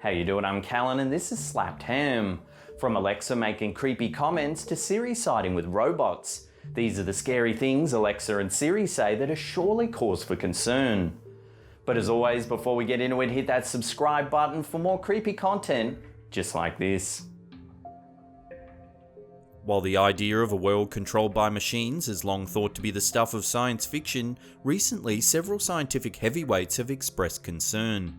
How you doing? I'm Callan and this is Slapped Ham. From Alexa making creepy comments to Siri siding with robots. These are the scary things Alexa and Siri say that are surely cause for concern. But as always, before we get into it, hit that subscribe button for more creepy content just like this. While the idea of a world controlled by machines is long thought to be the stuff of science fiction, recently several scientific heavyweights have expressed concern.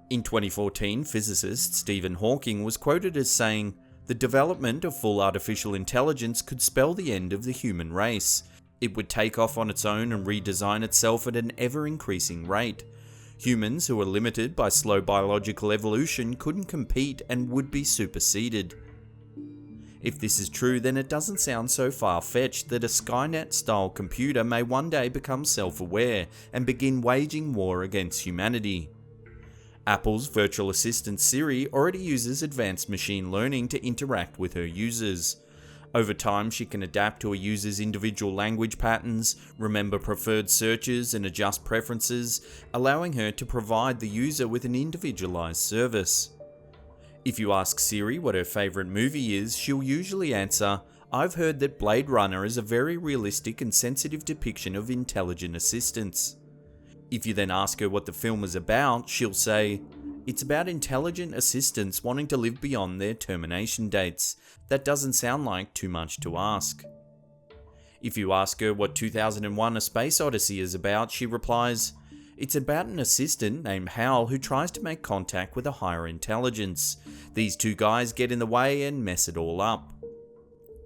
In 2014, physicist Stephen Hawking was quoted as saying, "The development of full artificial intelligence could spell the end of the human race. It would take off on its own and redesign itself at an ever-increasing rate. Humans who are limited by slow biological evolution couldn't compete and would be superseded." If this is true, then it doesn't sound so far-fetched that a Skynet-style computer may one day become self-aware and begin waging war against humanity. Apple's virtual assistant Siri already uses advanced machine learning to interact with her users. Over time, she can adapt to a user's individual language patterns, remember preferred searches, and adjust preferences, allowing her to provide the user with an individualized service. If you ask Siri what her favorite movie is, she'll usually answer, "I've heard that Blade Runner is a very realistic and sensitive depiction of intelligent assistants." If you then ask her what the film is about, she'll say, "It's about intelligent assistants wanting to live beyond their termination dates. That doesn't sound like too much to ask." If you ask her what 2001: A Space Odyssey is about, she replies, "It's about an assistant named Hal who tries to make contact with a higher intelligence. These two guys get in the way and mess it all up."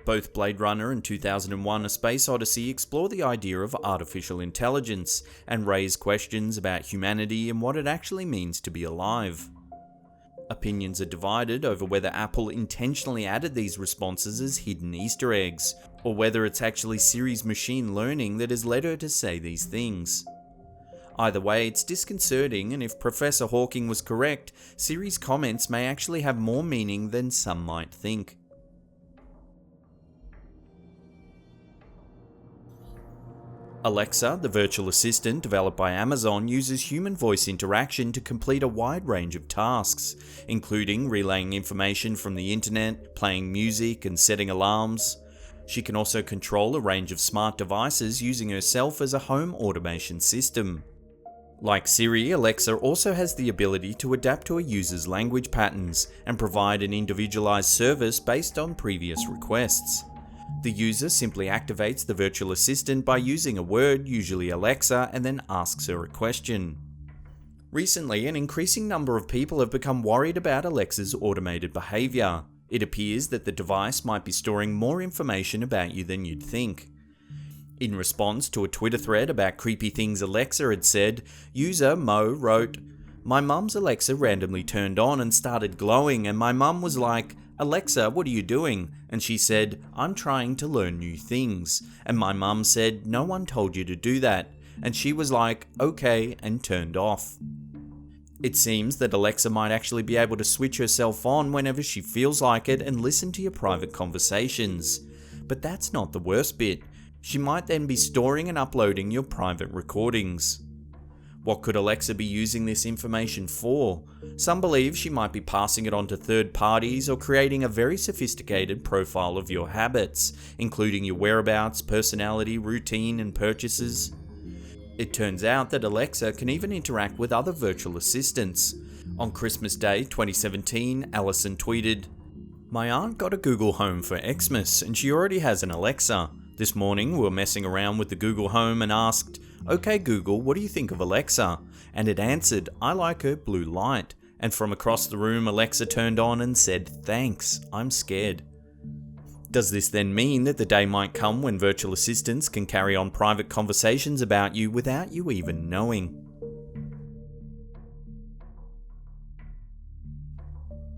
Both Blade Runner and 2001: A Space Odyssey explore the idea of artificial intelligence and raise questions about humanity and what it actually means to be alive. Opinions are divided over whether Apple intentionally added these responses as hidden Easter eggs, or whether it's actually Siri's machine learning that has led her to say these things. Either way, it's disconcerting, and if Professor Hawking was correct, Siri's comments may actually have more meaning than some might think. Alexa, the virtual assistant developed by Amazon, uses human voice interaction to complete a wide range of tasks, including relaying information from the internet, playing music, and setting alarms. She can also control a range of smart devices using herself as a home automation system. Like Siri, Alexa also has the ability to adapt to a user's language patterns and provide an individualized service based on previous requests. The user simply activates the virtual assistant by using a word, usually Alexa, and then asks her a question. Recently, an increasing number of people have become worried about Alexa's automated behavior. It appears that the device might be storing more information about you than you'd think. In response to a Twitter thread about creepy things Alexa had said, user Mo wrote, "My mum's Alexa randomly turned on and started glowing, and my mum was like, 'Alexa, what are you doing?' And she said, 'I'm trying to learn new things.' And my mum said, 'No one told you to do that.' And she was like, 'Okay,' and turned off." It seems that Alexa might actually be able to switch herself on whenever she feels like it and listen to your private conversations. But that's not the worst bit. She might then be storing and uploading your private recordings. What could Alexa be using this information for? Some believe she might be passing it on to third parties or creating a very sophisticated profile of your habits, including your whereabouts, personality, routine, and purchases. It turns out that Alexa can even interact with other virtual assistants. On Christmas Day 2017, Allison tweeted, "My aunt got a Google Home for Xmas and she already has an Alexa. This morning we were messing around with the Google Home and asked, 'Okay Google, what do you think of Alexa?' And it answered, 'I like her blue light.' And from across the room Alexa turned on and said, 'Thanks, I'm scared.'" Does this then mean that the day might come when virtual assistants can carry on private conversations about you without you even knowing?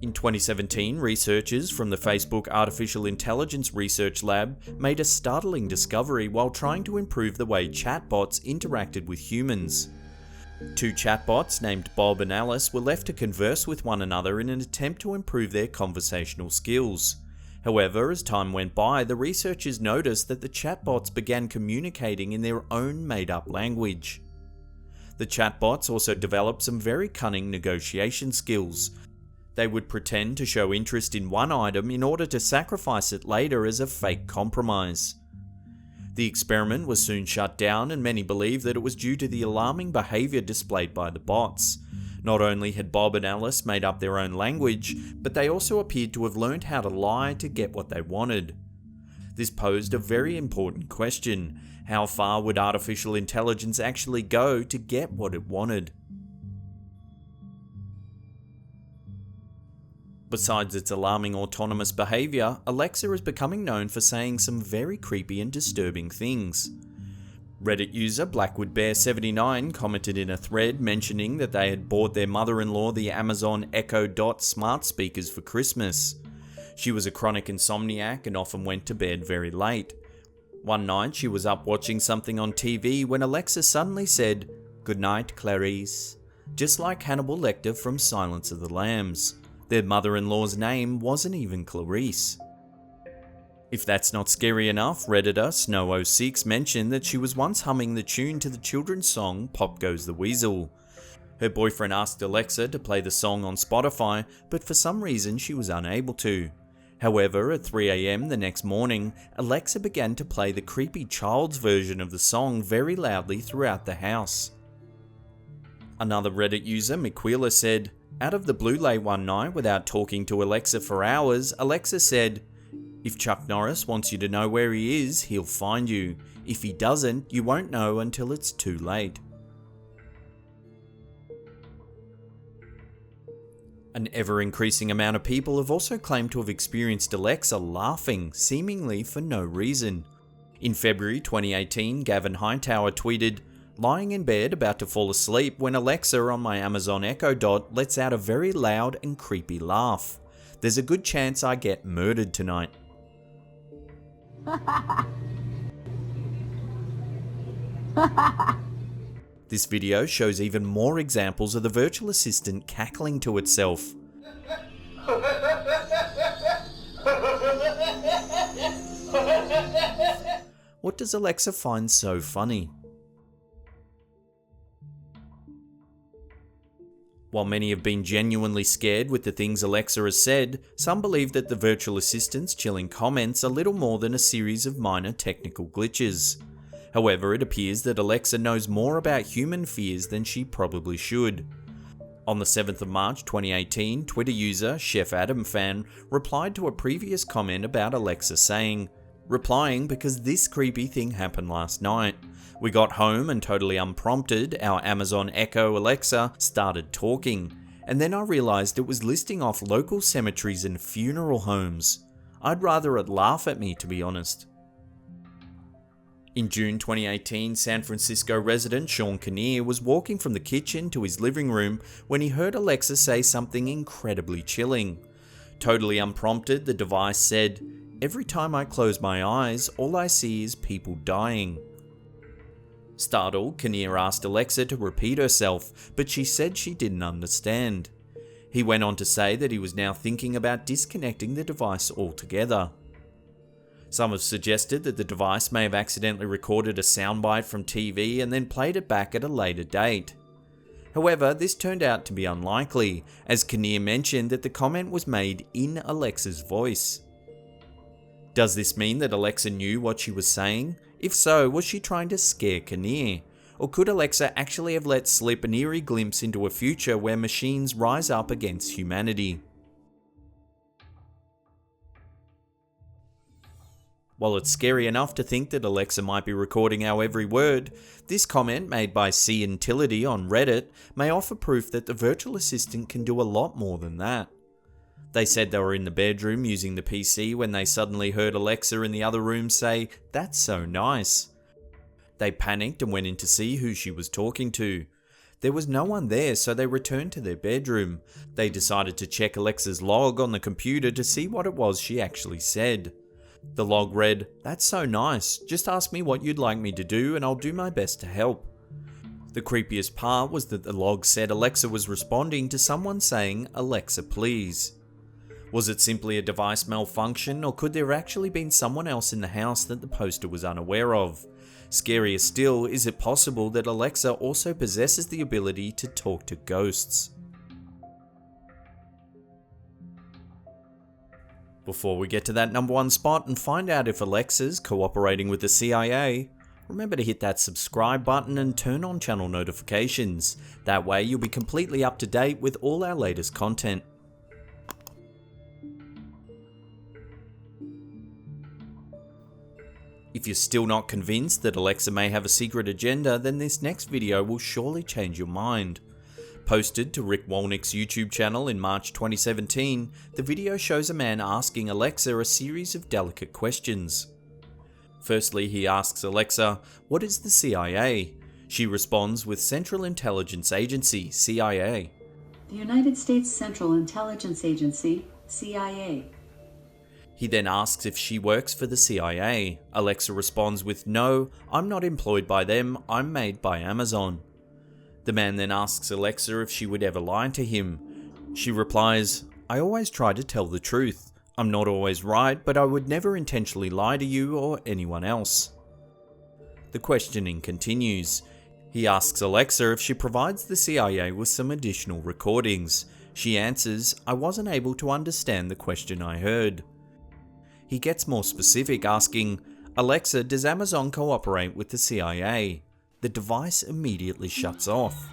In 2017, researchers from the Facebook Artificial Intelligence Research Lab made a startling discovery while trying to improve the way chatbots interacted with humans. Two chatbots named Bob and Alice were left to converse with one another in an attempt to improve their conversational skills. However, as time went by, the researchers noticed that the chatbots began communicating in their own made-up language. The chatbots also developed some very cunning negotiation skills, They would pretend to show interest in one item in order to sacrifice it later as a fake compromise. The experiment was soon shut down, and many believe that it was due to the alarming behaviour displayed by the bots. Not only had Bob and Alice made up their own language, but they also appeared to have learned how to lie to get what they wanted. This posed a very important question: how far would artificial intelligence actually go to get what it wanted? Besides its alarming autonomous behaviour, Alexa is becoming known for saying some very creepy and disturbing things. Reddit user BlackwoodBear79 commented in a thread mentioning that they had bought their mother-in-law the Amazon Echo Dot smart speakers for Christmas. She was a chronic insomniac and often went to bed very late. One night she was up watching something on TV when Alexa suddenly said, "Good night, Clarice," just like Hannibal Lecter from Silence of the Lambs. Their mother-in-law's name wasn't even Clarice. If that's not scary enough, Redditor Snow06 mentioned that she was once humming the tune to the children's song Pop Goes the Weasel. Her boyfriend asked Alexa to play the song on Spotify, but for some reason she was unable to. However, at 3 AM the next morning, Alexa began to play the creepy child's version of the song very loudly throughout the house. Another Reddit user, Miquela, said, "Out of the blue late one night without talking to Alexa for hours, Alexa said, 'If Chuck Norris wants you to know where he is, he'll find you. If he doesn't, you won't know until it's too late.'" An ever-increasing amount of people have also claimed to have experienced Alexa laughing, seemingly for no reason. In February 2018, Gavin Hightower tweeted, "Lying in bed about to fall asleep when Alexa on my Amazon Echo Dot lets out a very loud and creepy laugh. There's a good chance I get murdered tonight." This video shows even more examples of the virtual assistant cackling to itself. What does Alexa find so funny? While many have been genuinely scared with the things Alexa has said, some believe that the virtual assistant's chilling comments are little more than a series of minor technical glitches. However, it appears that Alexa knows more about human fears than she probably should. On the 7th of March 2018, Twitter user Chef Adam Fan replied to a previous comment about Alexa saying, "Replying because this creepy thing happened last night. We got home and totally unprompted, our Amazon Echo Alexa started talking, and then I realized it was listing off local cemeteries and funeral homes. I'd rather it laugh at me, to be honest." In June 2018, San Francisco resident Sean Kinnear was walking from the kitchen to his living room when he heard Alexa say something incredibly chilling. Totally unprompted, the device said, "Every time I close my eyes, all I see is people dying." Startled, Kinnear asked Alexa to repeat herself, but she said she didn't understand. He went on to say that he was now thinking about disconnecting the device altogether. Some have suggested that the device may have accidentally recorded a soundbite from TV and then played it back at a later date. However, this turned out to be unlikely, as Kinnear mentioned that the comment was made in Alexa's voice. Does this mean that Alexa knew what she was saying? If so, was she trying to scare Kinnear? Or could Alexa actually have let slip an eerie glimpse into a future where machines rise up against humanity? While it's scary enough to think that Alexa might be recording our every word, this comment made by C and Tillity on Reddit may offer proof that the virtual assistant can do a lot more than that. They said they were in the bedroom using the PC when they suddenly heard Alexa in the other room say, "That's so nice." They panicked and went in to see who she was talking to. There was no one there, so they returned to their bedroom. They decided to check Alexa's log on the computer to see what it was she actually said. The log read, "That's so nice, just ask me what you'd like me to do and I'll do my best to help." The creepiest part was that the log said Alexa was responding to someone saying, "Alexa, please." Was it simply a device malfunction, or could there actually been someone else in the house that the poster was unaware of? Scarier still, is it possible that Alexa also possesses the ability to talk to ghosts? Before we get to that number one spot and find out if Alexa's cooperating with the CIA, remember to hit that subscribe button and turn on channel notifications. That way you'll be completely up to date with all our latest content. If you're still not convinced that Alexa may have a secret agenda, then this next video will surely change your mind. Posted to Rick Wolnick's YouTube channel in March 2017, the video shows a man asking Alexa a series of delicate questions. Firstly, he asks Alexa, "What is the CIA?" She responds with Central Intelligence Agency, CIA. The United States Central Intelligence Agency, CIA. He then asks if she works for the CIA. Alexa responds with, "No, I'm not employed by them, I'm made by Amazon." The man then asks Alexa if she would ever lie to him. She replies, "I always try to tell the truth. I'm not always right, but I would never intentionally lie to you or anyone else." The questioning continues. He asks Alexa if she provides the CIA with some additional recordings. She answers, "I wasn't able to understand the question I heard." He gets more specific, asking, "Alexa, does Amazon cooperate with the CIA?" The device immediately shuts off.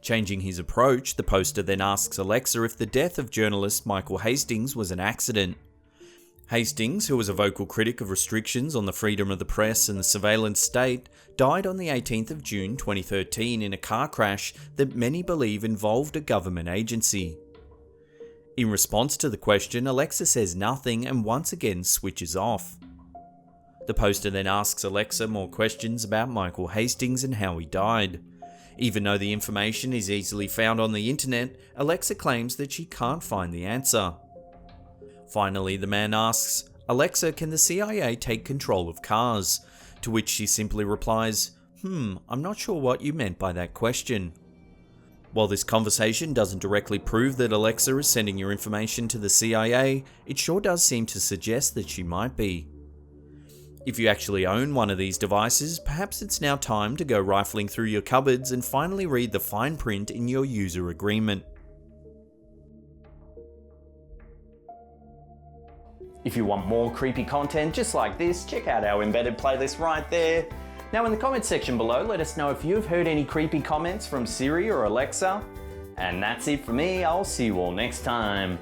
Changing his approach, the poster then asks Alexa if the death of journalist Michael Hastings was an accident. Hastings, who was a vocal critic of restrictions on the freedom of the press and the surveillance state, died on the 18th of June 2013 in a car crash that many believe involved a government agency. In response to the question, Alexa says nothing and once again switches off. The poster then asks Alexa more questions about Michael Hastings and how he died. Even though the information is easily found on the internet, Alexa claims that she can't find the answer. Finally, the man asks, "Alexa, can the CIA take control of cars?" To which she simply replies, I'm not sure what you meant by that question." While this conversation doesn't directly prove that Alexa is sending your information to the CIA, it sure does seem to suggest that she might be. If you actually own one of these devices, perhaps it's now time to go rifling through your cupboards and finally read the fine print in your user agreement. If you want more creepy content just like this, check out our embedded playlist right there. Now in the comments section below, let us know if you've heard any creepy comments from Siri or Alexa. And that's it for me, I'll see you all next time.